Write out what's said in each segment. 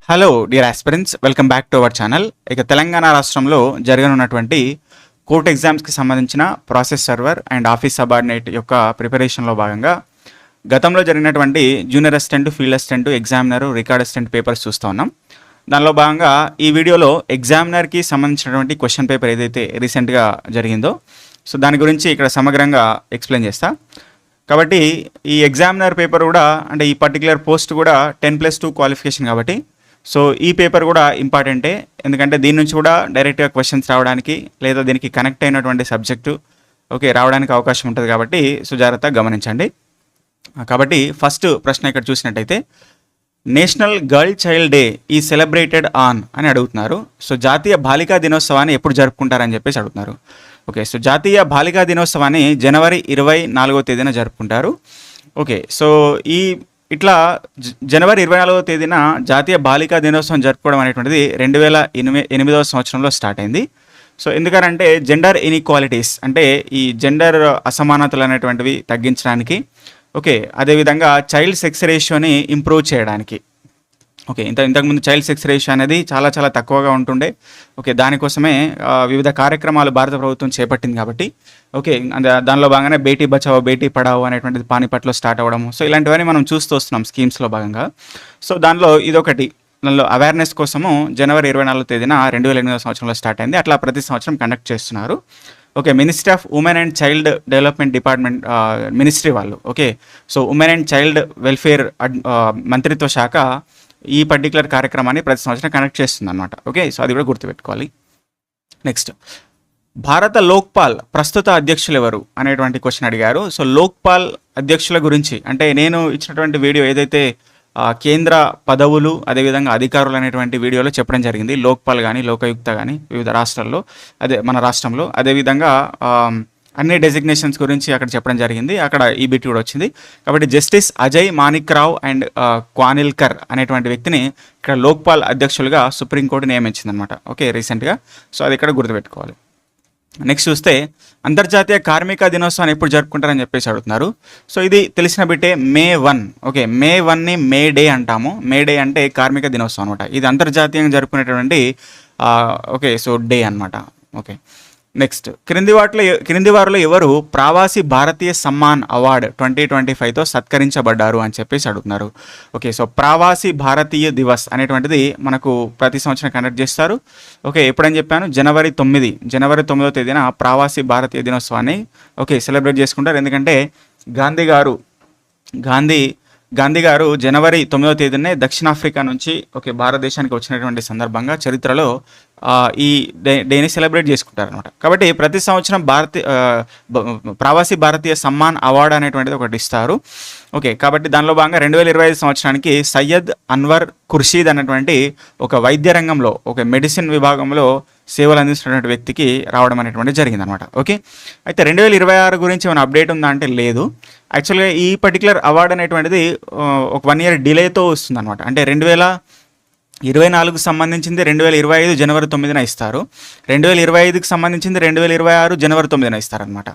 Hello dear aspirants, welcome back to our channel. ఇక తెలంగాణ రాష్ట్రంలో జరగనున్నటువంటి court ఎగ్జామ్స్కి సంబంధించిన process server and office subordinate యొక్క ప్రిపరేషన్లో భాగంగా గతంలో జరిగినటువంటి junior assistant, field assistant, examiner, record assistant papers చూస్తూ ఉన్నాం. దానిలో భాగంగా ఈ వీడియోలో ఎగ్జామినర్కి సంబంధించినటువంటి క్వశ్చన్ పేపర్ ఏదైతే రీసెంట్గా జరిగిందో సో దాని గురించి ఇక్కడ సమగ్రంగా ఎక్స్ప్లెయిన్ చేస్తా. కాబట్టి ఈ ఎగ్జామినర్ పేపర్ కూడా అంటే ఈ పర్టికులర్ పోస్ట్ కూడా 10+2 క్వాలిఫికేషన్ కాబట్టి సో ఈ పేపర్ కూడా ఇంపార్టెంటే. ఎందుకంటే దీని నుంచి కూడా డైరెక్ట్గా క్వశ్చన్స్ రావడానికి లేదా దీనికి కనెక్ట్ అయినటువంటి సబ్జెక్టు రావడానికి అవకాశం ఉంటుంది కాబట్టి సో జాగ్రత్తగా గమనించండి. కాబట్టి ఫస్ట్ ప్రశ్న ఇక్కడ చూసినట్టయితే national girl child day is celebrated on అని అడుగుతున్నారు. సో జాతీయ బాలికా దినోత్సవాన్ని ఎప్పుడు జరుపుకుంటారని చెప్పేసి అడుగుతున్నారు. సో జాతీయ బాలికా దినోత్సవాన్ని జనవరి 24వ తేదీన జరుపుకుంటారు. సో ఇట్లా జనవరి 24వ తేదీన జాతీయ బాలికా దినోత్సవం జరుపుకోవడం అనేటువంటిది 2008వ సంవత్సరంలో స్టార్ట్ అయింది. సో ఎందుకంటే జెండర్ ఇన్ఈక్వాలిటీస్ అంటే ఈ జెండర్ అసమానతలు అనేటువంటివి తగ్గించడానికి అదేవిధంగా చైల్డ్ సెక్స్ రేషియోని ఇంప్రూవ్ చేయడానికి ఇంతకుముందు చైల్డ్ సెక్స్ రేషియో అనేది చాలా చాలా తక్కువగా ఉంటుండే. దానికోసమే వివిధ కార్యక్రమాలు భారత ప్రభుత్వం చేపట్టింది కాబట్టి దానిలో భాగంగానే బేటీ బచావో బేటీ పడావో అనేటువంటిది పానిపట్లో స్టార్ట్ అవ్వడము. సో ఇలాంటివన్నీ మనం చూస్తూ వస్తున్నాం స్కీమ్స్లో భాగంగా. సో దానిలో ఇదొకటి. దానిలో అవేర్నెస్ కోసము జనవరి 24వ తేదీన 2008వ సంవత్సరంలో స్టార్ట్ అయింది. అట్లా ప్రతి సంవత్సరం కండక్ట్ చేస్తున్నారు. Ministry of women and child development department ministry వాళ్ళు so women and child welfare మంత్రిత్వ శాఖ ఈ పర్టికులర్ కార్యక్రమాన్ని ప్రతి సంవత్సరం కనెక్ట్ చేస్తుంది అనమాట. సో అది కూడా గుర్తుపెట్టుకోవాలి. నెక్స్ట్, భారత లోక్పాల్ ప్రస్తుత అధ్యక్షులు ఎవరు అనేటువంటి క్వశ్చన్ అడిగారు. సో లోక్పాల్ అధ్యక్షుల గురించి అంటే నేను ఇచ్చినటువంటి వీడియో ఏదైతే కేంద్ర పదవులు అదేవిధంగా అధికారులు అనేటువంటి వీడియోలో చెప్పడం జరిగింది. లోక్పాల్ కానీ లోకాయుక్త కానీ వివిధ రాష్ట్రాల్లో మన రాష్ట్రంలో అదేవిధంగా అన్ని డెసిగ్నేషన్స్ గురించి అక్కడ చెప్పడం జరిగింది. అక్కడ ఈ బిట్ కూడా వచ్చింది. కాబట్టి జస్టిస్ అజయ్ మాణిక్రావ్ అండ్ క్వానిల్కర్ అనేటువంటి వ్యక్తిని ఇక్కడ లోక్పాల్ అధ్యక్షులుగా సుప్రీంకోర్టు నియమించింది అనమాట. రీసెంట్గా. సో అది ఇక్కడ గుర్తుపెట్టుకోవాలి. నెక్స్ట్ చూస్తే అంతర్జాతీయ కార్మిక దినోత్సవాన్ని ఎప్పుడు జరుపుకుంటారని చెప్పేసి అడుగుతున్నారు. సో ఇది తెలిసిన బిట్టే మే 1. మే 1ని మే డే అంటాము. మే డే అంటే కార్మిక దినోత్సవం అనమాట. ఇది అంతర్జాతీయంగా జరుపుకునేటువంటి సో డే అనమాట. నెక్స్ట్, క్రింది వారిలో ఎవరు ప్రవాసీ భారతీయ సమ్మాన్ అవార్డ్ 2025తో సత్కరించబడ్డారు అని చెప్పేసి అడుగుతున్నారు. సో ప్రవాసీ భారతీయ దివస్ అనేటువంటిది మనకు ప్రతి సంవత్సరం కండక్ట్ చేస్తారు. ఎప్పుడని చెప్పాను, జనవరి 9వ తేదీన ప్రవాసీ భారతీయ దినోత్సవాన్ని సెలబ్రేట్ చేసుకుంటారు. ఎందుకంటే గాంధీ గారు జనవరి 9వ తేదీనే దక్షిణాఫ్రికా నుంచి భారతదేశానికి వచ్చినటువంటి సందర్భంగా చరిత్రలో ఈ డేని సెలబ్రేట్ చేసుకుంటారు అనమాట. కాబట్టి ప్రతి సంవత్సరం ప్రవాసీ భారతీయ సమ్మాన్ అవార్డు అనేటువంటిది ఒకటి ఇస్తారు. కాబట్టి దానిలో భాగంగా 2025 సంవత్సరానికి సయ్యద్ అన్వర్ ఖుర్షీద్ అనేటువంటి ఒక వైద్య రంగంలో మెడిసిన్ విభాగంలో సేవలు అందిస్తున్నటువంటి వ్యక్తికి రావడం అనేటువంటిది జరిగిందనమాట. అయితే 2026 గురించి ఏమైనా అప్డేట్ ఉందా అంటే లేదు. యాక్చువల్గా ఈ పర్టికులర్ అవార్డు అనేటువంటిది ఒక 1 ఇయర్ డిలేతో వస్తుంది అనమాట. అంటే 2024కు సంబంధించింది 2025 జనవరి 9న ఇస్తారు. 2025కి సంబంధించింది 2026 జనవరి 9న ఇస్తారనమాట.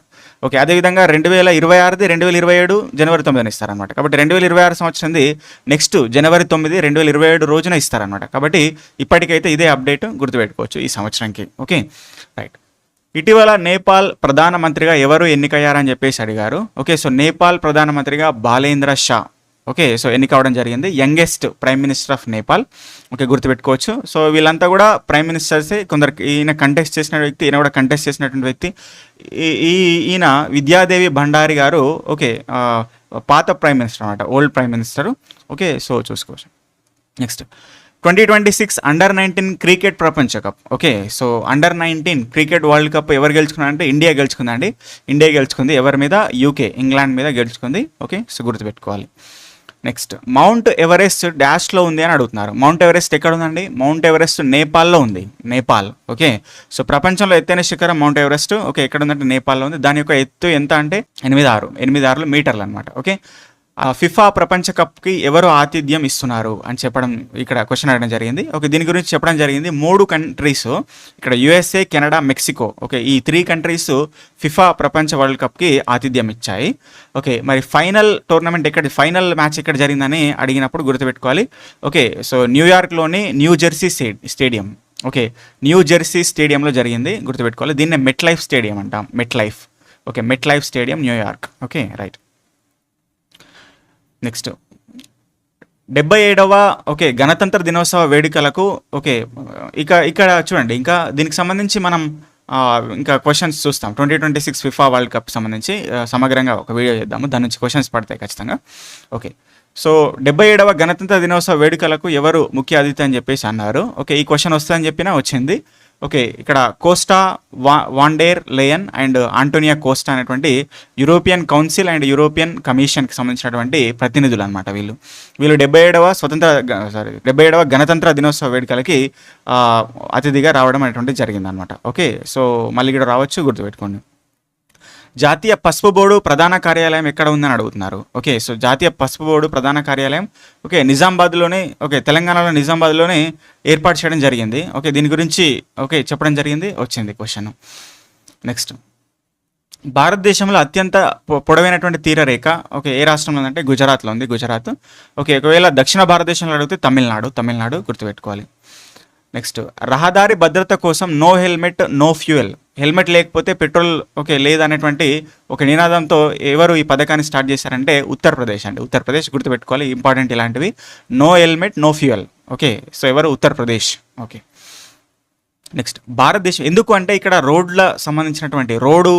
అదేవిధంగా 2026ది 2027 జనవరి 9న ఇస్తారనమాట. కాబట్టి 2026 సంవత్సరంది నెక్స్ట్ జనవరి 9, 2027 రోజున ఇస్తారనమాట. కాబట్టి ఇప్పటికైతే ఇదే అప్డేట్ గుర్తుపెట్టుకోవచ్చు ఈ సంవత్సరంకి. రైట్. ఇటీవల నేపాల్ ప్రధానమంత్రిగా ఎవరు ఎన్నికయ్యారని చెప్పేసి అడిగారు. సో నేపాల్ ప్రధానమంత్రిగా బాలేంద్ర షా సో ఎన్నిక అవడం జరిగింది. Youngest prime minister of Nepal. గుర్తుపెట్టుకోవచ్చు. సో వీళ్ళంతా కూడా ప్రైమ్ మినిస్టర్సే. కొందరు ఈయన కంటెస్ట్ చేసిన వ్యక్తి, ఈయన కూడా కంటెస్ట్ చేసినటువంటి వ్యక్తి. ఈయన విద్యాదేవి భండారి గారు పాత ప్రైమ్ మినిస్టర్ అనమాట, ఓల్డ్ ప్రైమ్ మినిస్టరు. సో చూసుకోవచ్చు. నెక్స్ట్, 2026 అండర్-19 క్రికెట్ ప్రపంచ cup. So under-19 cricket world cup ఎవరు గెలుచుకున్నారంటే ఇండియా గెలుచుకుందండి. ఇండియా గెలుచుకుంది. ఎవరి మీద? యూకే, ఇంగ్లాండ్ మీద గెలుచుకుంది. సో గుర్తుపెట్టుకోవాలి. నెక్స్ట్, మౌంట్ ఎవరెస్ట్ డాష్లో ఉంది అని అడుగుతున్నారు. మౌంట్ ఎవరెస్ట్ ఎక్కడ ఉందండి? మౌంట్ ఎవరెస్ట్ నేపాల్లో ఉంది. నేపాల్. సో ప్రపంచంలో ఎత్తైన శిఖరం మౌంట్ ఎవరెస్ట్ ఎక్కడ ఉందంటే నేపాల్లో ఉంది. దాని యొక్క ఎత్తు ఎంత అంటే 8.6 మీటర్లు అనమాట. ఫిఫా ప్రపంచ కప్కి ఎవరు ఆతిథ్యం ఇస్తున్నారు అని చెప్పడం ఇక్కడ క్వశ్చన్ అడగడం జరిగింది. ఓకే, దీని గురించి చెప్పడం జరిగింది. 3 కంట్రీస్ ఇక్కడ యుఎస్ఏ, కెనడా, మెక్సికో. ఓకే, ఈ 3 కంట్రీస్ ఫిఫా ప్రపంచ వరల్డ్ కప్కి ఆతిథ్యం ఇచ్చాయి. ఓకే, మరి ఫైనల్ టోర్నమెంట్ ఫైనల్ మ్యాచ్ ఎక్కడ జరిగిందని అడిగినప్పుడు గుర్తుపెట్టుకోవాలి. ఓకే, సో న్యూయార్క్లోని New Jersey stadium. Okay, New Jersey స్టేడియంలో జరిగింది, గుర్తుపెట్టుకోవాలి. దీన్నే మెట్ లైఫ్ స్టేడియం అంటాం, MetLife. Okay, MetLife stadium, New York. Okay, right. Next 77వ ఓకే గణతంత్ర దినోత్సవ వేడుకలకు. ఓకే, ఇక్కడ చూడండి, ఇంకా దీనికి సంబంధించి మనం ఇంకా క్వశ్చన్స్ చూస్తాం. 2026 ఫిఫా వరల్డ్ కప్ సంబంధించి సమగ్రంగా ఒక వీడియో చేద్దాము, దాని నుంచి క్వశ్చన్స్ పడతాయి ఖచ్చితంగా. ఓకే, సో 77వ గణతంత్ర దినోత్సవ వేడుకలకు ఎవరు ముఖ్య అతిథి అని చెప్పేసి అన్నారు. ఓకే, ఈ క్వశ్చన్ వస్తుందని చెప్పినా వచ్చింది. ఓకే, ఇక్కడ Costa von der Leyen and Antonio Costa అనేటువంటి యూరోపియన్ కౌన్సిల్ అండ్ యూరోపియన్ కమిషన్కి సంబంధించినటువంటి ప్రతినిధులు అనమాట. వీళ్ళు 77వ గణతంత్ర దినోత్సవ వేడుకలకి అతిథిగా రావడం అనేటువంటి జరిగిందనమాట. ఓకే, సో మళ్ళీ ఇక్కడ రావచ్చు, గుర్తుపెట్టుకోండి. జాతీయ పసుపు బోర్డు ప్రధాన కార్యాలయం ఎక్కడ ఉందని అడుగుతున్నారు. ఓకే, సో జాతీయ పసుపు బోర్డు ప్రధాన కార్యాలయం ఓకే నిజామాబాద్లోనే, ఓకే తెలంగాణలో నిజామాబాద్లోనే ఏర్పాటు చేయడం జరిగింది. ఓకే, దీని గురించి ఓకే చెప్పడం జరిగింది, వచ్చింది క్వశ్చన్. నెక్స్ట్, భారతదేశంలో అత్యంత పొడవైనటువంటి తీరరేఖ ఓకే ఏ రాష్ట్రంలో ఉందంటే గుజరాత్లో ఉంది, గుజరాత్. ఓకే, ఒకవేళ దక్షిణ భారతదేశంలో అడిగితే తమిళనాడు గుర్తుపెట్టుకోవాలి. నెక్స్ట్, రహదారి భద్రత కోసం no helmet no fuel. Helmet లేకపోతే పెట్రోల్ ఓకే లేదనేటువంటి ఒక నినాదంతో ఎవరు ఈ పథకాన్ని స్టార్ట్ చేశారంటే ఉత్తరప్రదేశ్ అండి, ఉత్తరప్రదేశ్ గుర్తుపెట్టుకోవాలి, ఇంపార్టెంట్ ఇలాంటివి. No helmet no fuel. Okay, so ఎవరు ఉత్తరప్రదేశ్. ఓకే, నెక్స్ట్, భారతదేశం ఎందుకు అంటే ఇక్కడ రోడ్ల సంబంధించినటువంటి రోడ్డు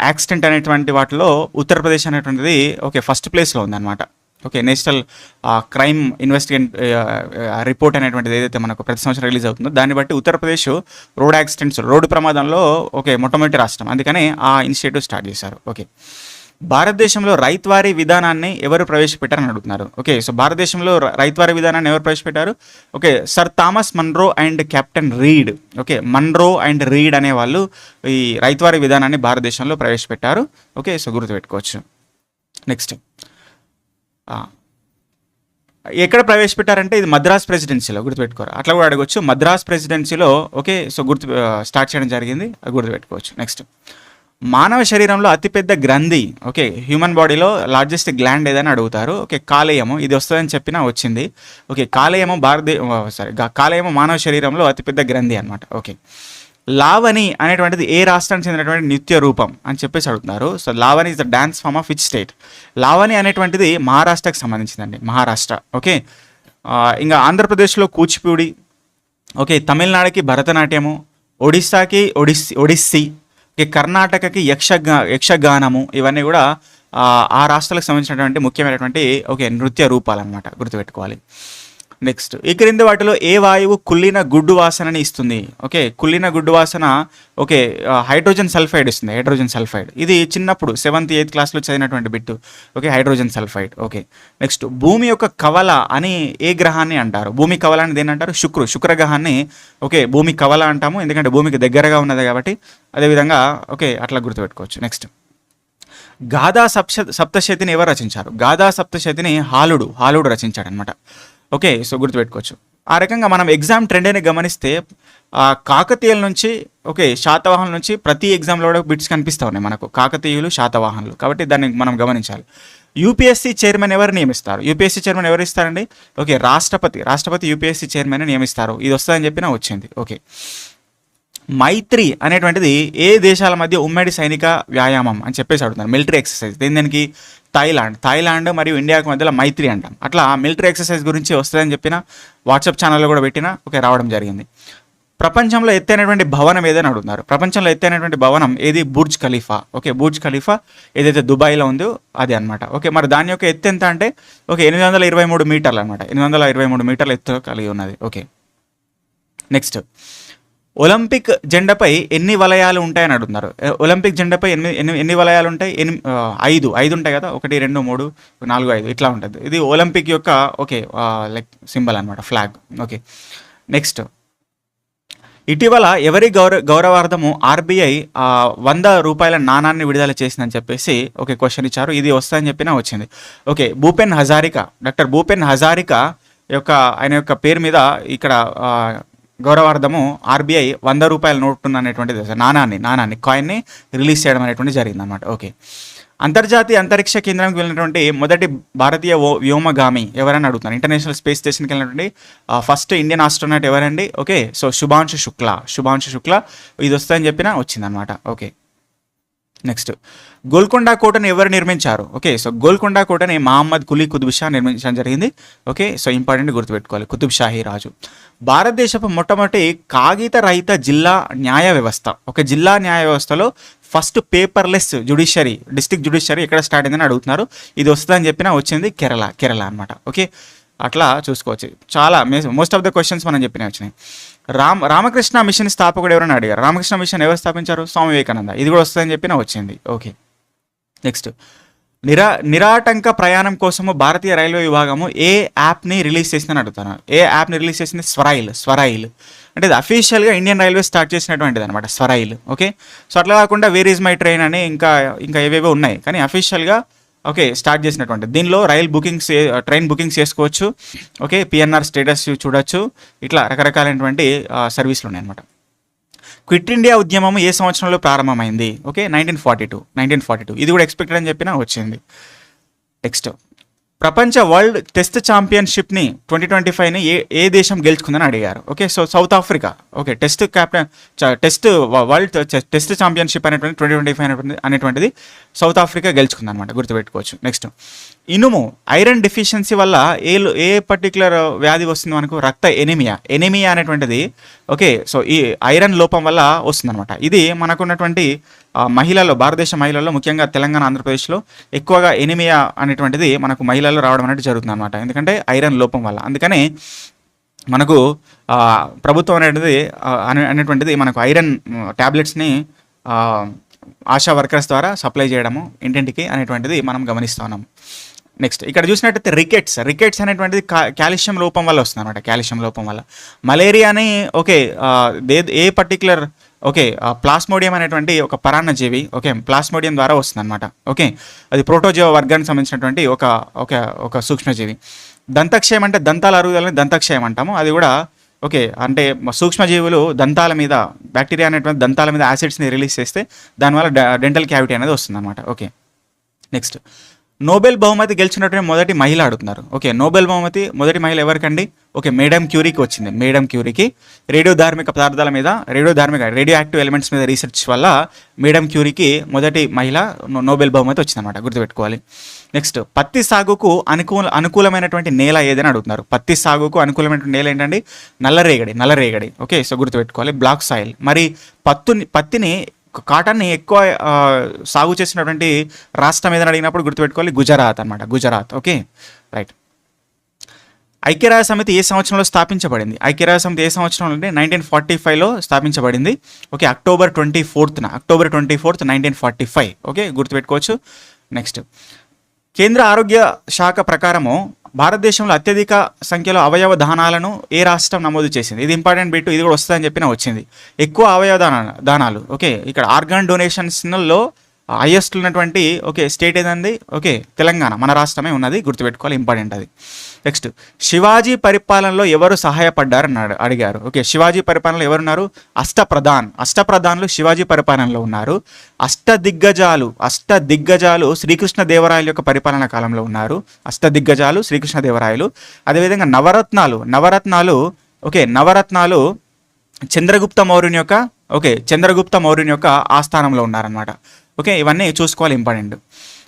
యాక్సిడెంట్ అనేటువంటి వాటిలో ఉత్తరప్రదేశ్ అనేటువంటిది ఓకే ఫస్ట్ ప్లేస్లో ఉందన్నమాట. Okay, national crime investigate report అనేటువంటిది ఏదైతే మనకు ప్రతి సంవత్సరం రిలీజ్ అవుతుందో దాన్ని బట్టి ఉత్తరప్రదేశ్ రోడ్ యాక్సిడెంట్స్ రోడ్డు ప్రమాదంలో ఓకే మొట్టమొదటి రాష్ట్రం, అందుకనే ఆ ఇనిషియేటివ్ స్టార్ట్ చేశారు. ఓకే, భారతదేశంలో రైత్వారీ విధానాన్ని ఎవరు ప్రవేశపెట్టారని అడుగుతున్నారు. ఓకే, సో భారతదేశంలో రైత్వారీ విధానాన్ని ఎవరు ప్రవేశపెట్టారు. Okay, sir Thomas Munro and captain Read. Okay, Munro and Read అనే వాళ్ళు ఈ రైత్వారీ విధానాన్ని భారతదేశంలో ప్రవేశపెట్టారు. ఓకే, సో గుర్తుపెట్టుకోవచ్చు. నెక్స్ట్, ఎక్కడ ప్రవేశపెట్టారంటే ఇది మద్రాస్ ప్రెసిడెన్సీలో, గుర్తుపెట్టుకోరు, అట్లా కూడా అడగవచ్చు. మద్రాస్ ప్రెసిడెన్సీలో ఓకే సో స్టార్ట్ చేయడం జరిగింది, గుర్తుపెట్టుకోవచ్చు. నెక్స్ట్, మానవ శరీరంలో అతిపెద్ద గ్రంథి ఓకే హ్యూమన్ బాడీలో లార్జెస్ట్ గ్లాండ్ ఏదని అడుగుతారు. ఓకే, కాలేయము, ఇది వస్తుందని చెప్పినా వచ్చింది. ఓకే, కాలేయము కాలేయము మానవ శరీరంలో అతిపెద్ద గ్రంథి అనమాట. ఓకే, లావణి అనేటువంటిది ఏ రాష్ట్రానికి చెందినటువంటి నృత్య రూపం అని చెప్పేసి అడుగుతున్నారు. So Lavani is the dance form of which state. Lavani అనేటువంటిది మహారాష్ట్రకి సంబంధించిందండి, మహారాష్ట్ర. ఓకే, ఇంకా ఆంధ్రప్రదేశ్లో కూచిపూడి. ఓకే, తమిళనాడుకి భరతనాట్యము, ఒడిస్సాకి ఒడిస్సీ, ఓకే కర్ణాటకకి యక్షగానము. ఇవన్నీ కూడా ఆ రాష్ట్రాలకు సంబంధించినటువంటి ముఖ్యమైనటువంటి ఓకే నృత్య రూపాలు అనమాట, గుర్తుపెట్టుకోవాలి. నెక్స్ట్, ఈ క్రింది వాటిలో ఏ వాయువు కుళ్ళిన గుడ్డు వాసనని ఇస్తుంది. ఓకే, కుళ్ళిన గుడ్డు వాసన ఓకే హైడ్రోజన్ సల్ఫైడ్ ఇస్తుంది, హైడ్రోజన్ సల్ఫైడ్. ఇది చిన్నప్పుడు 7th 8th క్లాస్లో చదివినటువంటి bit. Okay, hydrogen sulphide. Okay, next, భూమి యొక్క కవల అని ఏ గ్రహాన్ని అంటారు. భూమి కవల అని దేని అంటారు, శుక్రగ్రహాన్ని ఓకే భూమి కవల అంటాము, ఎందుకంటే భూమికి దగ్గరగా ఉన్నది కాబట్టి. అదేవిధంగా ఓకే అట్లా గుర్తుపెట్టుకోవచ్చు. నెక్స్ట్, గాథా సప్తశతిని ఎవరు రచించారు. గాథా సప్తశతిని హాలుడు రచించాడు అనమాట. ఓకే, సో గుర్తుపెట్టుకోవచ్చు. ఆ రకంగా మనం ఎగ్జామ్ ట్రెండ్ అని గమనిస్తే కాకతీయుల నుంచి ఓకే శాతవాహనుల నుంచి ప్రతి ఎగ్జామ్లో కూడా బిట్స్ కనిపిస్తూ ఉన్నాయి మనకు, కాకతీయులు శాతవాహనులు, కాబట్టి దాన్ని మనం గమనించాలి. యూపీఎస్సీ చైర్మన్ ఎవరు నియమిస్తారు. యూపీఎస్సీ చైర్మన్ ఎవరు ఇస్తారండి. ఓకే, రాష్ట్రపతి యూపీఎస్సీ చైర్మన్ నియమిస్తారు. ఇది వస్తుందని చెప్పినా వచ్చింది. ఓకే, మైత్రి అనేటువంటిది ఏ దేశాల మధ్య ఉమ్మడి సైనిక వ్యాయామం అని చెప్పేసి అడుగుతున్నారు, మిలిటరీ ఎక్సర్సైజ్. దీనికి థాయిలాండ్ మరియు ఇండియాకు మధ్యలో మైత్రి అంటాం. అట్లా మిలిటరీ ఎక్సర్సైజ్ గురించి వస్తుందని చెప్పిన వాట్సాప్ ఛానల్లో కూడా పెట్టినా ఓకే రావడం జరిగింది. ప్రపంచంలో ఎత్తైనటువంటి భవనం ఏదని అడుగుతున్నారు. ప్రపంచంలో ఎత్తైనటువంటి భవనం ఏది, Burj Khalifa. Okay, Burj Khalifa ఏదైతే దుబాయ్లో ఉందో అది అనమాట. ఓకే, మరి దాని యొక్క ఎత్తు ఎంత అంటే ఓకే 823 మీటర్లు అనమాట, 823 మీటర్ల ఎత్తు కలిగి ఉన్నది. ఓకే, నెక్స్ట్, ఒలింపిక్ జెండాపై ఎన్ని వలయాలు ఉంటాయని అడుగుతున్నారు. ఒలింపిక్ జెండాపై ఎన్ని వలయాలు ఉంటాయి. 5 ఉంటాయి కదా, 1 2 3 4 5 ఇట్లా ఉంటుంది. ఇది ఒలింపిక్ యొక్క ఓకే లైక్ సింబల్ అనమాట, ఫ్లాగ్. ఓకే, నెక్స్ట్, ఇటీవల ఎవరి గౌరవార్థము ఆర్బీఐ 100 రూపాయల నాణాన్ని విడుదల చేసిందని చెప్పేసి ఓకే క్వశ్చన్ ఇచ్చారు. ఇది వస్తుందని చెప్పినా వచ్చింది. ఓకే, భూపెన్ హజారికా, డాక్టర్ భూపెన్ హజారికా ఆయన యొక్క పేరు మీద ఇక్కడ గౌరవార్థము ఆర్బీఐ 100 రూపాయల నోటు అనేటువంటిది నాణాన్ని కాయిన్ని రిలీజ్ చేయడం అనేటువంటిది జరిగిందన్నమాట. ఓకే, అంతర్జాతీయ అంతరిక్ష కేంద్రానికి వెళ్ళినటువంటి మొదటి భారతీయ వ్యోమగామి ఎవరని అడుగుతున్నారు. ఇంటర్నేషనల్ స్పేస్ స్టేషన్కి వెళ్ళినటువంటి ఫస్ట్ ఇండియన్ ఆస్ట్రోనాట్ ఎవరండి? ఓకే, సో శుభాంశు శుక్లా ఇది వస్తుందని చెప్పినా వచ్చిందనమాట. ఓకే, నెక్స్ట్ గోల్కొండ కోటను ఎవరు నిర్మించారు? ఓకే, సో గోల్కొండ కోటని మహమ్మద్ కులీ కుతుబ్ షా నిర్మించడం జరిగింది. ఓకే, సో ఇంపార్టెంట్ గుర్తుపెట్టుకోవాలి, కుతుబ్ షాహీ రాజు. భారతదేశపు మొట్టమొదటి కాగిత రహిత జిల్లా న్యాయ వ్యవస్థ. ఒక జిల్లా న్యాయ వ్యవస్థలో ఫస్ట్ పేపర్లెస్ డిస్ట్రిక్ట్ జ్యుడిషియరీ ఎక్కడ స్టార్ట్ అయిందని అడుగుతున్నారు. ఇది వస్తుందని చెప్పినా వచ్చింది కేరళ అనమాట. ఓకే, అట్లా చూసుకోవచ్చు. చాలా మోస్ట్ ఆఫ్ ద క్వశ్చన్స్ మనం చెప్పినవి వచ్చినాయి. రామకృష్ణ మిషన్ స్థాపకుడు ఎవరైనా అడిగారు. రామకృష్ణ మిషన్ ఎవరు స్థాపించారు? స్వామి వివేకానంద. ఇది కూడా వస్తుందని చెప్పినా వచ్చింది. ఓకే, నెక్స్ట్ నిరాటంక ప్రయాణం కోసము భారతీయ రైల్వే విభాగము ఏ యాప్ని రిలీజ్ చేసిందని అడుగుతాను. ఏ యాప్ని రిలీజ్ చేసింది? స్వరైల్ అంటే ఇది అఫీషియల్గా ఇండియన్ రైల్వే స్టార్ట్ చేసినటువంటిది అనమాట, స్వరైల్. ఓకే, సో అట్లా కాకుండా వేర్ ఈజ్ మై ట్రైన్ అని ఇంకా ఏవేవో ఉన్నాయి, కానీ అఫీషియల్గా ఓకే స్టార్ట్ చేసినటువంటి దీనిలో ట్రైన్ బుకింగ్స్ చేసుకోవచ్చు. ఓకే, పిఎన్ఆర్ స్టేటస్ చూడొచ్చు. ఇట్లా రకరకాలైనటువంటి సర్వీసులు ఉన్నాయన్నమాట. క్విట్ ఇండియా ఉద్యమం ఏ సంవత్సరంలో ప్రారంభమైంది? ఓకే, 1942. ఇది కూడా ఎక్స్పెక్టెడ్ అని చెప్పినా వచ్చింది. నెక్స్ట్ ప్రపంచ వరల్డ్ టెస్ట్ ఛాంపియన్షిప్ని 2025ని ఏ దేశం గెలుచుకుందని అడిగారు. Okay, so south Africa. Okay, world test championship అనేటువంటి 2025 అనేటువంటిది సౌత్ ఆఫ్రికా గెలుచుకుంది అనమాట, గుర్తుపెట్టుకోవచ్చు. నెక్స్ట్ ఇనుము ఐరన్ డెఫిషియన్సీ వల్ల ఏ పర్టికులర్ వ్యాధి వస్తుంది మనకు? రక్త ఎనిమియా అనేటువంటిది. ఓకే, సో ఈ ఐరన్ లోపం వల్ల వస్తుందన్నమాట. ఇది మనకున్నటువంటి భారతదేశ మహిళల్లో ముఖ్యంగా తెలంగాణ, ఆంధ్రప్రదేశ్లో ఎక్కువగా ఎనిమియా అనేటువంటిది మనకు మహిళల్లో రావడం అనేది జరుగుతుంది అనమాట. ఎందుకంటే ఐరన్ లోపం వల్ల. అందుకని మనకు ప్రభుత్వం అనేటువంటిది మనకు ఐరన్ ట్యాబ్లెట్స్ని ఆశా వర్కర్స్ ద్వారా సప్లై చేయడము ఇంటింటికి అనేటువంటిది మనం గమనిస్తున్నాం. నెక్స్ట్ ఇక్కడ చూసినట్టయితే రికెట్స్ అనేటువంటిది కాల్షియం లోపం వల్ల వస్తుంది అనమాట. కాల్షియం లోపం వల్ల మలేరియాని ఓకే ఏ పర్టికులర్ ఓకే ప్లాస్మోడియం అనేటువంటి ఒక పరాన్నజీవి ఓకే ప్లాస్మోడియం ద్వారా వస్తుంది అనమాట. ఓకే, అది ప్రోటోజోవా వర్గానికి సంబంధించినటువంటి ఒక సూక్ష్మజీవి. దంతక్షయం అంటే దంతాల అరుగుదలని దంతక్షయం అంటాము. అది కూడా ఓకే అంటే సూక్ష్మజీవులు దంతాల మీద బ్యాక్టీరియా అనేటువంటి దంతాల మీద యాసిడ్స్ని రిలీజ్ చేస్తే దానివల్ల డెంటల్ క్యావిటీ అనేది వస్తుంది అనమాట. ఓకే, నెక్స్ట్ నోబెల్ బహుమతి గెలిచినటువంటి మొదటి మహిళ అడుగుతున్నారు. ఓకే, నోబెల్ బహుమతి మొదటి మహిళ ఎవరికండి? ఓకే, మేడం క్యూరీకి వచ్చింది. మేడం క్యూరీకి రేడియోధార్మిక పదార్థాల మీద రేడియో యాక్టివ్ ఎలిమెంట్స్ మీద రీసెర్చ్ వల్ల మేడం క్యూరీకి మొదటి మహిళ నోబెల్ బహుమతి వచ్చిందన్నమాట, గుర్తుపెట్టుకోవాలి. నెక్స్ట్ పత్తి సాగుకు అనుకూలమైనటువంటి నేల ఏదని అడుగుతున్నారు. పత్తి సాగుకు అనుకూలమైనటువంటి నేల ఏంటండి? నల్లరేగడి. ఓకే, సో గుర్తుపెట్టుకోవాలి, బ్లాక్ సాయిల్. మరి పత్తిని కాటన్ని ఎక్కువ సాగు చేసినటువంటి రాష్ట్రం ఏదని అడిగినప్పుడు గుర్తుపెట్టుకోవాలి, గుజరాత్ అనమాట, గుజరాత్. Okay, right. ఐక్యరాజ్య సమితి ఏ సంవత్సరంలో స్థాపించబడింది? ఐక్యరాజ్య సమితి ఏ సంవత్సరంలో అంటే 1945లో స్థాపించబడింది. Okay, October 24, 1945. ఓకే, గుర్తుపెట్టుకోవచ్చు. నెక్స్ట్ కేంద్ర ఆరోగ్య శాఖ ప్రకారము భారతదేశంలో అత్యధిక సంఖ్యలో అవయవ దానాలను ఏ రాష్ట్రం నమోదు చేసింది? ఇది ఇంపార్టెంట్ బిట్, ఇది కూడా వస్తుందని చెప్పిన వచ్చింది. ఎక్కువ అవయవ దానాలు ఓకే ఇక్కడ ఆర్గాన్ డొనేషన్స్లో హైయెస్ట్ ఉన్నటువంటి ఓకే స్టేట్ ఏదండి? ఓకే, తెలంగాణ, మన రాష్ట్రమే ఉన్నది, గుర్తుపెట్టుకోవాలి, ఇంపార్టెంట్ అది. నెక్స్ట్ శివాజీ పరిపాలనలో ఎవరు సహాయపడ్డారని అడిగారు. ఓకే, శివాజీ పరిపాలనలో ఎవరున్నారు? అష్టప్రధానులు శివాజీ పరిపాలనలో ఉన్నారు. అష్టదిగ్గజాలు శ్రీకృష్ణదేవరాయల యొక్క పరిపాలన కాలంలో ఉన్నారు. అష్టదిగ్గజాలు శ్రీకృష్ణదేవరాయలు. అదేవిధంగా నవరత్నాలు చంద్రగుప్త మౌర్యుని యొక్క ఆస్థానంలో ఉన్నారనమాట. ఓకే, ఇవన్నీ చూసుకోవాలి, ఇంపార్టెంట్.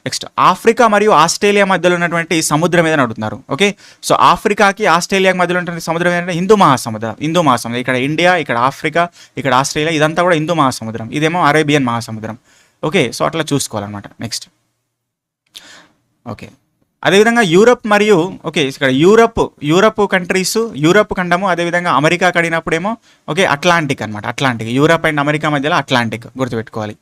నెక్స్ట్ ఆఫ్రికా మరియు ఆస్ట్రేలియా మధ్యలో ఉన్నటువంటి సముద్రం ఏదని అడుగుతున్నారు. ఓకే, సో ఆఫ్రికాకి ఆస్ట్రేలియాకి మధ్యలో ఉన్నటువంటి సముద్రం ఏంటంటే హిందూ మహాసముద్రం. ఇక్కడ ఇండియా, ఇక్కడ ఆఫ్రికా, ఇక్కడ ఆస్ట్రేలియా, ఇదంతా కూడా హిందూ మహాసముద్రం. ఇదేమో అరేబియన్ మహాసముద్రం. ఓకే, సో అట్లా చూసుకోవాలన్నమాట. నెక్స్ట్ ఓకే, అదేవిధంగా యూరప్ మరియు ఓకే ఇక్కడ యూరప్ కంట్రీస్, యూరప్ ఖండము, అదేవిధంగా అమెరికా కడిగినప్పుడేమో ఓకే అట్లాంటిక్ అనమాట. అట్లాంటిక్, యూరప్ అండ్ అమెరికా మధ్యలో అట్లాంటిక్, గుర్తుపెట్టుకోవాలి.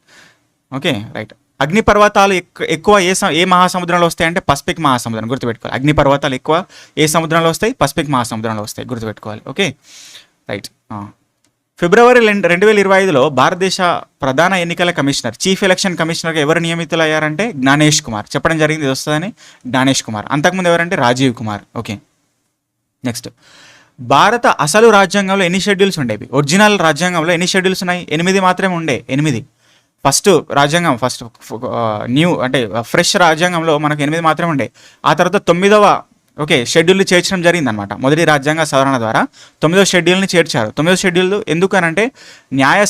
Okay, right. అగ్నిపర్వతాలు ఎక్కువ ఏ మహాసముద్రంలో వస్తాయి అంటే పసిఫిక్ మహాసముద్రం, గుర్తుపెట్టుకోవాలి. అగ్నిపర్వతాలు ఎక్కువ ఏ సముద్రంలో వస్తాయి? పసిఫిక్ మహాసముద్రంలో వస్తాయి, గుర్తుపెట్టుకోవాలి. Okay, right. ఫిబ్రవరి 2025లో భారతదేశ ప్రధాన ఎన్నికల కమిషనర్, చీఫ్ ఎలక్షన్ కమిషనర్గా ఎవరు నియమితులయ్యారంటే జ్ఞానేష్ కుమార్. చెప్పడం జరిగింది ఇది వస్తుందని, జ్ఞానేష్ కుమార్. అంతకుముందు ఎవరంటే రాజీవ్ కుమార్. ఓకే, నెక్స్ట్, భారత అసలు రాజ్యాంగంలో ఎన్ని షెడ్యూల్స్ ఉండేవి? ఒరిజినల్ రాజ్యాంగంలో ఎన్ని షెడ్యూల్స్ ఉన్నాయి? 8 మాత్రమే ఉండే, 8. ఫస్ట్ రాజ్యాంగం, న్యూ అంటే ఫ్రెష్ రాజ్యాంగంలో మనకు 8 మాత్రమే ఉండే. ఆ తర్వాత 9వ షెడ్యూల్ని చేర్చడం జరిగిందనమాట. మొదటి రాజ్యాంగ సవరణ ద్వారా 9వ షెడ్యూల్ని చేర్చారు. 9వ షెడ్యూల్ ఎందుకనంటే న్యాయ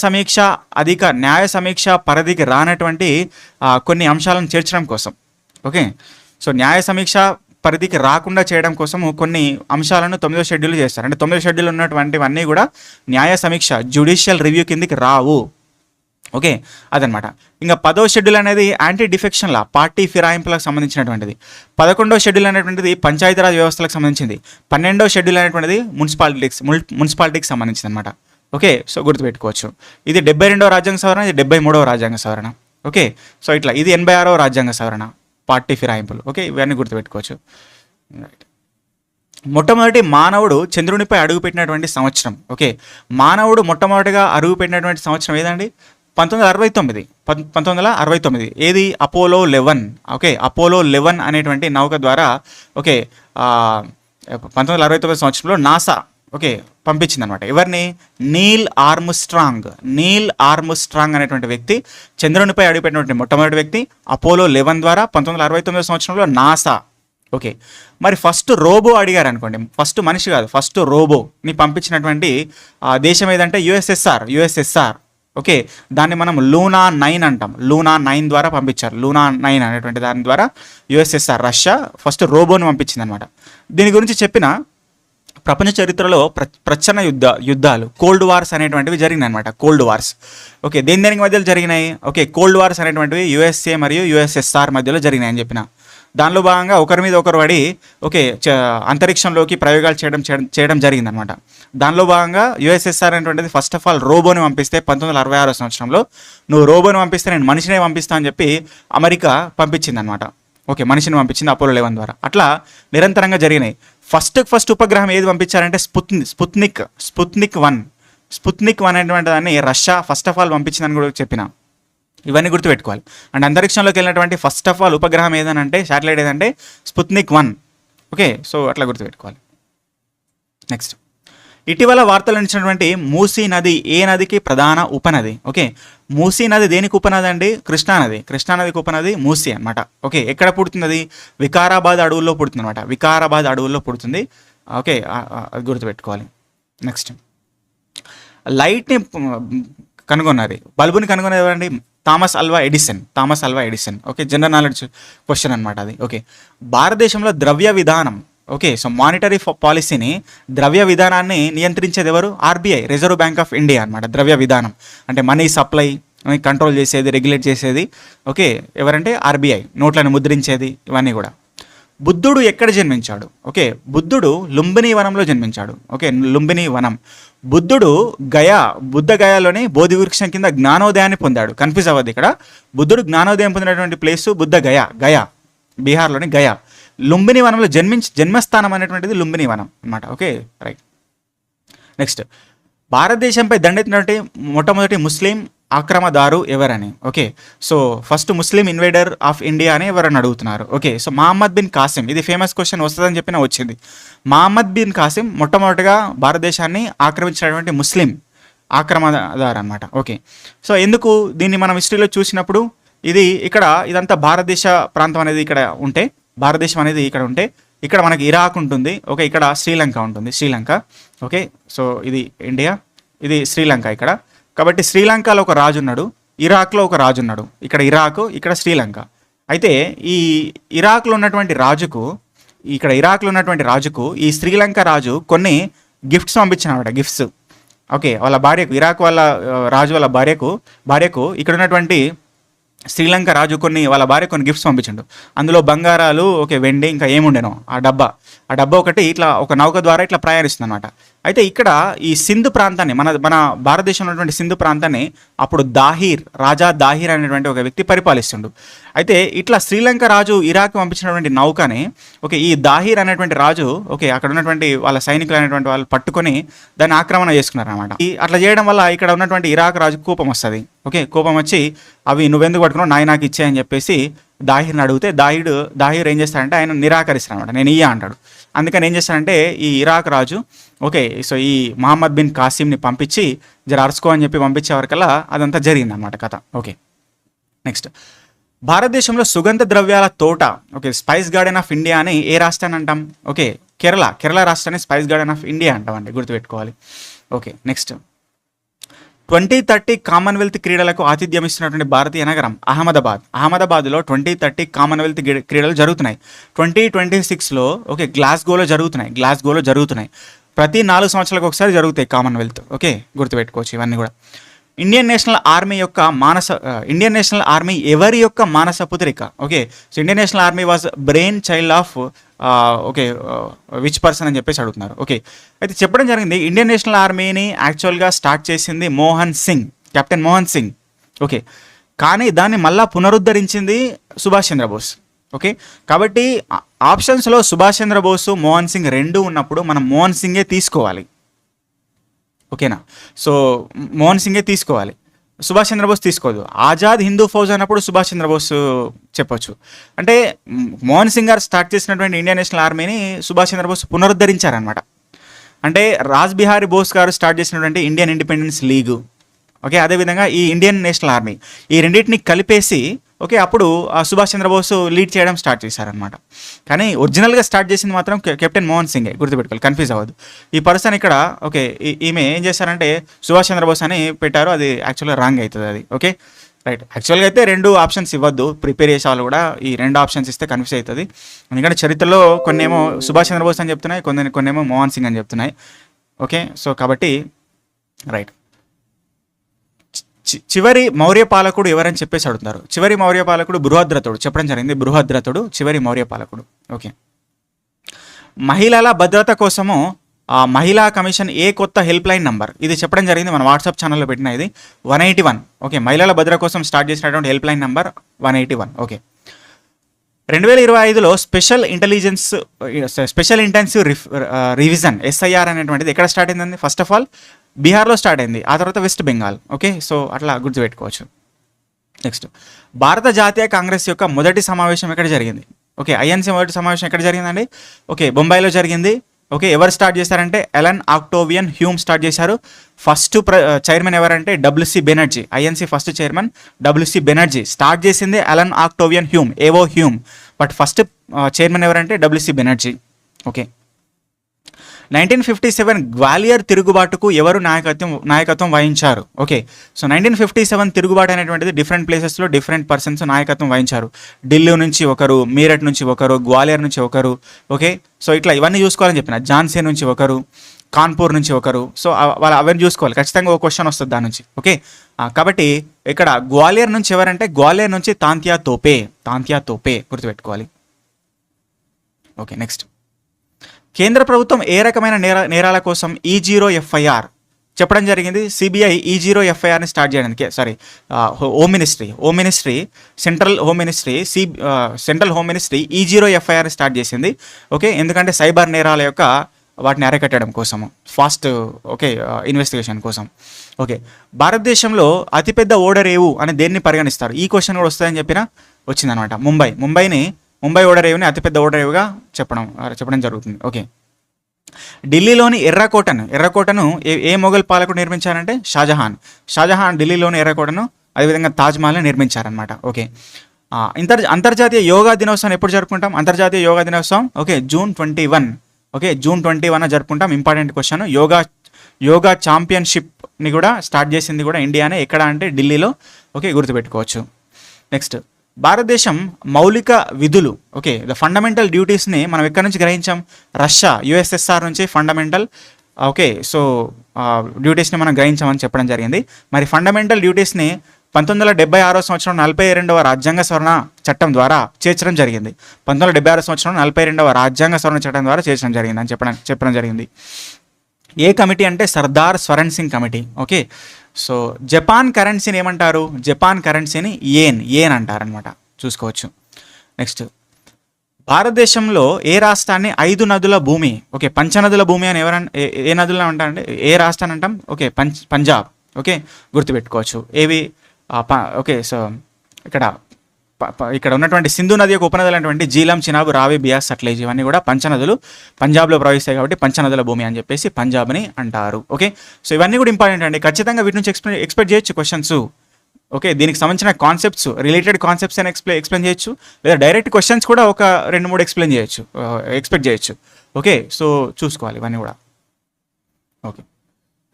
సమీక్ష పరిధికి రానటువంటి కొన్ని అంశాలను చేర్చడం కోసం. ఓకే, సో న్యాయ సమీక్ష పరిధికి రాకుండా చేయడం కోసం కొన్ని అంశాలను 9వ షెడ్యూల్ చేస్తారు. అంటే 9వ షెడ్యూల్ ఉన్నటువంటివన్నీ కూడా న్యాయ సమీక్ష, జ్యుడిషియల్ రివ్యూ కిందికి రావు. ఓకే, అదనమాట. ఇంకా 10వ షెడ్యూల్ అనేది యాంటీ డిఫెక్షన్ లా, పార్టీ ఫిరాయింపులకు సంబంధించినటువంటిది. 11వ షెడ్యూల్ అనేటువంటిది పంచాయతీరాజ్ వ్యవస్థలకు సంబంధించింది. 12వ షెడ్యూల్ అనేటువంటిది మున్సిపాలిటీకి సంబంధించింది అనమాట. ఓకే, సో గుర్తుపెట్టుకోవచ్చు. ఇది 72వ రాజ్యాంగ సవరణ, ఇది 73వ రాజ్యాంగ సవరణ. ఓకే, సో ఇట్లా ఇది 86వ రాజ్యాంగ సవరణ, పార్టీ ఫిరాయింపులు. ఓకే, ఇవన్నీ గుర్తుపెట్టుకోవచ్చు. మొట్టమొదటి మానవుడు చంద్రునిపై అడుగుపెట్టినటువంటి సంవత్సరం. ఓకే, మానవుడు మొట్టమొదటిగా అడుగుపెట్టినటువంటి సంవత్సరం ఏదండి? 1969. ఏది? అపోలో 11. ఓకే, అపోలో 11 అనేటువంటి నౌక ద్వారా 1969 సంవత్సరంలో నాసా పంపించింది అనమాట. ఎవరిని? నీల్ ఆర్మ్స్ట్రాంగ్ అనేటువంటి వ్యక్తి చంద్రునిపై అడుగుపెట్టినటువంటి మొట్టమొదటి వ్యక్తి అపోలో 11 ద్వారా 1969 సంవత్సరంలో నాసా. ఓకే, మరి ఫస్ట్ రోబో అడిగారు అనుకోండి, ఫస్ట్ మనిషి కాదు, ఫస్ట్ రోబోని పంపించినటువంటి దేశం ఏదంటే యుఎస్ఎస్ఆర్. ఓకే, దాన్ని మనం లూనా 9 అంటాం. లూనా 9 ద్వారా పంపించారు. లూనా 9 అనేటువంటి దాని ద్వారా యుఎస్ఎస్ఆర్, రష్యా ఫస్ట్ రోబోని పంపించింది అనమాట. దీని గురించి చెప్పిన ప్రపంచ చరిత్రలో ప్రచ్ఛన్న యుద్ధాలు, కోల్డ్ వార్స్ అనేటువంటివి జరిగినాయి అనమాట. Cold wars. ఓకే, దేనికి మధ్యలో జరిగినాయి? ఓకే, కోల్డ్ వార్స్ అనేటువంటివి యుఎస్ఏ మరియు యుఎస్ఎస్ఆర్ మధ్యలో జరిగినాయి అని చెప్పిన. దానిలో భాగంగా ఒకరి మీద ఒకరు పడి అంతరిక్షంలోకి ప్రయోగాలు చేయడం జరిగిందనమాట. దానిలో భాగంగా యుఎస్ఎస్ఆర్ అనేటువంటిది ఫస్ట్ ఆఫ్ ఆల్ రోబోని పంపిస్తే 1966 సంవత్సరంలో, నువ్వు రోబోని పంపిస్తే నేను మనిషినే పంపిస్తా అని చెప్పి అమెరికా పంపించింది అనమాట. ఓకే, మనిషిని పంపించింది అపోలో 11 ద్వారా. అట్లా నిరంతరంగా జరిగినాయి. ఫస్ట్ ఉపగ్రహం ఏది పంపించారంటే స్పుత్నిక్ 1 అనేటువంటి దాన్ని రష్యా ఫస్ట్ ఆఫ్ ఆల్ పంపించిందని కూడా చెప్పిన. ఇవన్నీ గుర్తుపెట్టుకోవాలి. అండ్ అంతరిక్షంలోకి వెళ్ళినటువంటి ఫస్ట్ ఆఫ్ ఆల్ ఉపగ్రహం ఏదనంటే, శాటిలైట్ ఏదంటే స్పుత్నిక్ 1. ఓకే, సో అట్లా గుర్తుపెట్టుకోవాలి. నెక్స్ట్, ఇటీవల వార్తలు ఇచ్చినటువంటి మూసీ నది ఏ నదికి ప్రధాన ఉపనది? ఓకే, మూసీ నది దేనికి ఉపనది అండి? కృష్ణానదికి ఉపనది మూసీ అనమాట. ఓకే, ఎక్కడ పుడుతుంది? వికారాబాద్ అడవుల్లో పుడుతుంది అనమాట. వికారాబాద్ అడవుల్లో పుడుతుంది. ఓకే, అది గుర్తుపెట్టుకోవాలి. నెక్స్ట్, లైట్ని కనుగొన్నది, బల్బుని కనుగొన్నది ఎవరండి? Thomas Alva Edison. Okay, general knowledge question అనమాట అది. ఓకే, భారతదేశంలో ద్రవ్య విధానం, ఓకే, సో మానిటరీ పాలసీని, ద్రవ్య విధానాన్ని నియంత్రించేది ఎవరు? RBI, reserve bank of India అనమాట. ద్రవ్య విధానం అంటే మనీ సప్లై కంట్రోల్ చేసేది, రెగ్యులేట్ చేసేది ఓకే ఎవరంటే ఆర్బీఐ, నోట్లను ముద్రించేది, ఇవన్నీ కూడా. బుద్ధుడు ఎక్కడ జన్మించాడు? ఓకే, బుద్ధుడు లుంబిని వనంలో జన్మించాడు. ఓకే, లుంబిని వనం. బుద్ధుడు బుద్ధ గయాలోని బోధి వృక్షం కింద జ్ఞానోదయాన్ని పొందాడు. కన్ఫ్యూజ్ అవ్వద్దు ఇక్కడ. బుద్ధుడు జ్ఞానోదయం పొందినటువంటి ప్లేసు బుద్ధ గయా, బీహార్లోని గయా. లుంబిని వనంలో జన్మస్థానం అనేటువంటిది లుంబిని వనం అనమాట. Okay, right. నెక్స్ట్, భారతదేశంపై దండెత్తినటువంటి మొట్టమొదటి ముస్లిం ఆక్రమదారు ఎవరని? Okay, so first Muslim invader of India అని ఎవరని అడుగుతున్నారు. Okay, so Mohammad bin Qasim. ఇది ఫేమస్ క్వశ్చన్, వస్తుందని చెప్పిన వచ్చింది. మహమ్మద్ బిన్ కాసిం మొట్టమొదటిగా భారతదేశాన్ని ఆక్రమించినటువంటి ముస్లిం ఆక్రమదారు అనమాట. ఓకే, సో ఎందుకు దీన్ని మనం హిస్టరీలో చూసినప్పుడు ఇదంతా భారతదేశ ప్రాంతం అనేది ఇక్కడ ఉంటే, భారతదేశం అనేది ఇక్కడ ఉంటే, ఇక్కడ మనకి ఇరాక్ ఉంటుంది. ఓకే, ఇక్కడ శ్రీలంక ఉంటుంది, శ్రీలంక. ఓకే, సో ఇది ఇండియా, ఇది శ్రీలంక ఇక్కడ. కాబట్టి శ్రీలంకలో ఒక రాజు ఉన్నాడు, ఇరాక్లో ఒక రాజు ఉన్నాడు. ఇక్కడ ఇరాక్, ఇక్కడ శ్రీలంక. అయితే ఈ ఇరాక్లో ఉన్నటువంటి రాజుకు ఈ శ్రీలంక రాజు కొన్ని గిఫ్ట్స్ పంపించినమాట, గిఫ్ట్స్. ఓకే, వాళ్ళ భార్యకు, ఇరాక్ వాళ్ళ రాజు వాళ్ళ భార్యకు ఇక్కడ ఉన్నటువంటి శ్రీలంక రాజు వాళ్ళ భార్య కొన్ని గిఫ్ట్స్ పంపించండు. అందులో బంగారాలు, ఓకే, వెండి, ఇంకా ఏముండేనో ఆ డబ్బా ఒకటి ఇట్లా ఒక నౌక ద్వారా ఇట్లా ప్రయాణిస్తుంది అనమాట. అయితే ఇక్కడ ఈ సింధు ప్రాంతాన్ని మన భారతదేశంలో ఉన్నటువంటి సింధు ప్రాంతాన్ని అప్పుడు రాజా దాహిర్ అనేటువంటి ఒక వ్యక్తి పరిపాలిస్తుండు. అయితే ఇట్లా శ్రీలంక రాజు ఇరాక్ పంపించినటువంటి నౌకని ఈ దాహిర్ అనేటువంటి రాజు అక్కడ ఉన్నటువంటి వాళ్ళ సైనికులు అనేటువంటి వాళ్ళు పట్టుకొని దాన్ని ఆక్రమణ చేసుకున్నారు అనమాట. అట్లా చేయడం వల్ల ఇక్కడ ఉన్నటువంటి ఇరాక్ రాజు కోపం వస్తుంది. కోపం వచ్చి అవి నువ్వెందుకు పట్టుకున్నావు, నాకు ఇచ్చాయని చెప్పేసి దాహిర్ని అడిగితే దాహిర్ ఏం చేస్తాడంటే ఆయన నిరాకరిస్తాడు అనమాట, నేను ఇయ్యా అంటాడు. అందుకని ఏం చేస్తాడంటే ఈ ఇరాక్ రాజు సో ఈ మహమ్మద్ బిన్ కాసిమ్ని పంపించి జర అరుచుకో అని చెప్పి పంపించే వరకల్లా అదంతా జరిగింది అనమాట కథ. నెక్స్ట్, భారతదేశంలో సుగంధ ద్రవ్యాల తోట స్పైస్ గార్డెన్ ఆఫ్ ఇండియా అని ఏ రాష్ట్రాన్ని అంటాం? కేరళ రాష్ట్రాన్ని స్పైస్ గార్డెన్ ఆఫ్ ఇండియా అంటామండి, గుర్తుపెట్టుకోవాలి. నెక్స్ట్, 2030 కామన్వెల్త్ క్రీడలకు ఆతిథ్యం ఇస్తున్నటువంటి భారతీయ నగరం అహ్మదాబాద్లో 2030 కామన్వెల్త్ క్రీడలు జరుగుతున్నాయి. 2026లో గ్లాస్గోలో జరుగుతున్నాయి. ప్రతి 4 సంవత్సరాలకు ఒకసారి జరుగుతాయి కామన్వెల్త్. గుర్తుపెట్టుకోవచ్చు ఇవన్నీ కూడా. ఇండియన్ నేషనల్ ఆర్మీ ఎవరి యొక్క మానస పుత్రిక? So Indian national army was brain child of which person అని చెప్పేసి అడుగుతున్నారు. అయితే చెప్పడం జరిగింది, ఇండియన్ నేషనల్ ఆర్మీని యాక్చువల్గా స్టార్ట్ చేసింది కెప్టెన్ మోహన్ సింగ్. కానీ దాన్ని మళ్ళా పునరుద్ధరించింది సుభాష్ చంద్రబోస్. కాబట్టి ఆప్షన్స్లో సుభాష్ చంద్రబోస్, మోహన్ సింగ్ రెండు ఉన్నప్పుడు మనం మోహన్ సింగే తీసుకోవాలి. ఓకేనా? సో మోహన్ సింగే తీసుకోవాలి, సుభాష్ చంద్రబోస్ తీసుకోదు. ఆజాద్ హిందూ ఫౌజ్ అన్నప్పుడు సుభాష్ చంద్రబోస్ చెప్పొచ్చు. అంటే మోహన్ సింగ్ గారు స్టార్ట్ చేసినటువంటి ఇండియన్ నేషనల్ ఆర్మీని సుభాష్ చంద్రబోస్ పునరుద్ధరించారనమాట. అంటే రాజ్ బిహారీ బోస్ గారు స్టార్ట్ చేసినటువంటి ఇండియన్ ఇండిపెండెన్స్ లీగు, అదేవిధంగా ఈ ఇండియన్ నేషనల్ ఆర్మీ, ఈ రెండింటిని కలిపేసి అప్పుడు సుభాష్ చంద్రబోస్ లీడ్ చేయడం స్టార్ట్ చేశారనమాట. కానీ ఒరిజినల్గా స్టార్ట్ చేసింది మాత్రం కెప్టెన్ మోహన్ సింగే, గుర్తుపెట్టుకోవాలి, కన్ఫ్యూజ్ అవ్వదు. ఈ పర్సన్ ఇక్కడ ఈమె ఏం చేశారంటే సుభాష్ చంద్రబోస్ అని పెట్టారు, అది యాక్చువల్గా రాంగ్ అవుతుంది అది. రైట్. యాక్చువల్గా అయితే 2 ఆప్షన్స్ ఇవ్వద్దు, ప్రిపేర్ చేసే వాళ్ళు కూడా ఈ 2 ఆప్షన్స్ ఇస్తే కన్ఫ్యూజ్ అవుతుంది. ఎందుకంటే చరిత్రలో కొన్నేమో సుభాష్ చంద్రబోస్ అని చెప్తున్నాయి, కొన్నేమో మోహన్ సింగ్ అని చెప్తున్నాయి. సో కాబట్టి రైట్. చివరి మౌర్య పాలకుడు ఎవరని చెప్పేసి అడుగుతున్నారు. చివరి మౌర్య పాలకుడు బృహద్రథుడు, చెప్పడం జరిగింది. బృహద్రథుడు చివరి మౌర్య పాలకుడు. మహిళల భద్రత కోసము మహిళా కమిషన్ ఏ కొత్త హెల్ప్ లైన్ నంబర్? ఇది చెప్పడం జరిగింది, మన వాట్సాప్ ఛానల్లో పెట్టిన ఇది 181. మహిళల భద్రత కోసం స్టార్ట్ చేసినటువంటి హెల్ప్ లైన్ నంబర్ 181. 2025లో స్పెషల్ ఇంటెన్సివ్ రివిజన్ SIR అనేటువంటిది ఎక్కడ స్టార్ట్ అయిందండి? ఫస్ట్ ఆఫ్ ఆల్ బీహార్లో స్టార్ట్ అయింది, ఆ తర్వాత వెస్ట్ బెంగాల్. సో అట్లా గుర్తుపెట్టుకోవచ్చు. నెక్స్ట్, భారత జాతీయ కాంగ్రెస్ యొక్క మొదటి సమావేశం ఎక్కడ జరిగింది? INC మొదటి సమావేశం ఎక్కడ జరిగిందండి? బొంబాయిలో జరిగింది. ఎవరు స్టార్ట్ చేశారంటే ఎలన్ ఆక్టోవియన్ హ్యూమ్ స్టార్ట్ చేశారు. ఫస్ట్ చైర్మన్ ఎవరంటే WC Banerjee. INC first chairman WC Banerjee. Start చేసింది Allan Octavian Hume, but first chairman ఎవరంటే WC బెనర్జీ. 1957 గ్వాలియర్ తిరుగుబాటుకు ఎవరు నాయకత్వం వహించారు? సో 1957 తిరుగుబాటు అనేటువంటిది డిఫరెంట్ ప్లేసెస్లో డిఫరెంట్ పర్సన్స్ నాయకత్వం వహించారు. ఢిల్లీ నుంచి ఒకరు, మీరట్ నుంచి ఒకరు, గ్వాలియర్ నుంచి ఒకరు. సో ఇట్లా ఇవన్నీ చూసుకోవాలని చెప్పిన. ఝాన్సీ నుంచి ఒకరు, కాన్పూర్ నుంచి ఒకరు. సో అవన్నీ చూసుకోవాలి, ఖచ్చితంగా ఒక క్వశ్చన్ వస్తుంది దాని నుంచి. కాబట్టి ఇక్కడ గ్వాలియర్ నుంచి ఎవరంటే గ్వాలియర్ నుంచి తాంతియా తోపే గుర్తుపెట్టుకోవాలి. నెక్స్ట్, కేంద్ర ప్రభుత్వం ఏ రకమైన నేరాల కోసం E0FIR చెప్పడం జరిగింది? CBI E0FIRని స్టార్ట్ చేయడానికి home ministry central home ministry E0FIR start చేసింది. ఎందుకంటే సైబర్ నేరాల యొక్క వాటిని అరికట్టడం కోసము, ఫాస్ట్ ఇన్వెస్టిగేషన్ కోసం. భారతదేశంలో అతిపెద్ద ఓడరేవు అని దేన్ని పరిగణిస్తారు? ఈ క్వశ్చన్ కూడా వస్తుందని వచ్చిందనమాట. ముంబై ఓడరేవుని అతిపెద్ద ఓడరేవుగా చెప్పడం జరుగుతుంది. ఢిల్లీలోని ఎర్రకోటను ఏ మొఘల్ పాలకుడు నిర్మించారంటే షాజహాన్ ఢిల్లీలోని ఎర్రకోటను, అదేవిధంగా తాజ్మహల్ని నిర్మించారనమాట. అంతర్జాతీయ యోగా దినోత్సవం ఎప్పుడు జరుపుకుంటాం? అంతర్జాతీయ యోగా దినోత్సవం June 21 జరుపుకుంటాం. Important question. యోగా ఛాంపియన్షిప్ని కూడా స్టార్ట్ చేసింది కూడా ఇండియానే. ఎక్కడ అంటే ఢిల్లీలో. గుర్తుపెట్టుకోవచ్చు. నెక్స్ట్, భారతదేశం మౌలిక విధులు ద ఫండమెంటల్ డ్యూటీస్ని మనం ఎక్కడి నుంచి గ్రహించాం? రష్యా USSR నుంచి ఫండమెంటల్ సో డ్యూటీస్ని మనం గ్రహించామని చెప్పడం జరిగింది. మరి ఫండమెంటల్ డ్యూటీస్ని 1976 సంవత్సరం 42వ రాజ్యాంగ సవరణ చట్టం ద్వారా చేర్చడం జరిగింది. 1976 సంవత్సరం 42వ రాజ్యాంగ సవరణ చట్టం ద్వారా చేర్చడం జరిగింది అని చెప్పడం జరిగింది. ఏ కమిటీ అంటే Sardar Swaran Singh committee. Okay, so Japan కరెన్సీని ఏమంటారు? జపాన్ కరెన్సీని ఏన్ అంటారనమాట, చూసుకోవచ్చు. నెక్స్ట్, భారతదేశంలో ఏ రాష్ట్రాన్ని 5 నదుల భూమి, ఓకే పంచనదుల భూమి అని ఏ నదులు అంటారంటే ఏ రాష్ట్రాన్ని అంటాం? ఓకే పంజాబ్. ఓకే, గుర్తుపెట్టుకోవచ్చు. ఏవి ఓకే, సో ఇక్కడ ఉన్నటువంటి సింధు నది యొక్క ఉపనదులు అనేటువంటి జీలం, చినాబ్, రావి, బియాస్, సట్లెజ్ ఇవన్నీ కూడా పంచనదులు పంజాబ్లో ప్రవహిస్తాయి కాబట్టి పంచనదుల భూమి అని చెప్పేసి పంజాబ్ని అంటారు. ఓకే, సో ఇవన్నీ కూడా ఇంపార్టెంట్ అండి, ఖచ్చితంగా వీటి నుంచి ఎక్స్పెక్ట్ చేయొచ్చు క్వశ్చన్స్. ఓకే, దీనికి సంబంధించిన కాన్సెప్ట్స్, రిలేటెడ్ కాన్సెప్ట్స్ అని ఎక్స్ప్లెయిన్ చేయొచ్చు, లేదా డైరెక్ట్ క్వశ్చన్స్ కూడా ఒక 2-3 ఎక్స్పెక్ట్ చేయొచ్చు. ఓకే, సో చూసుకోవాలి ఇవన్నీ కూడా. Okay,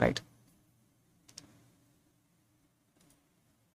right.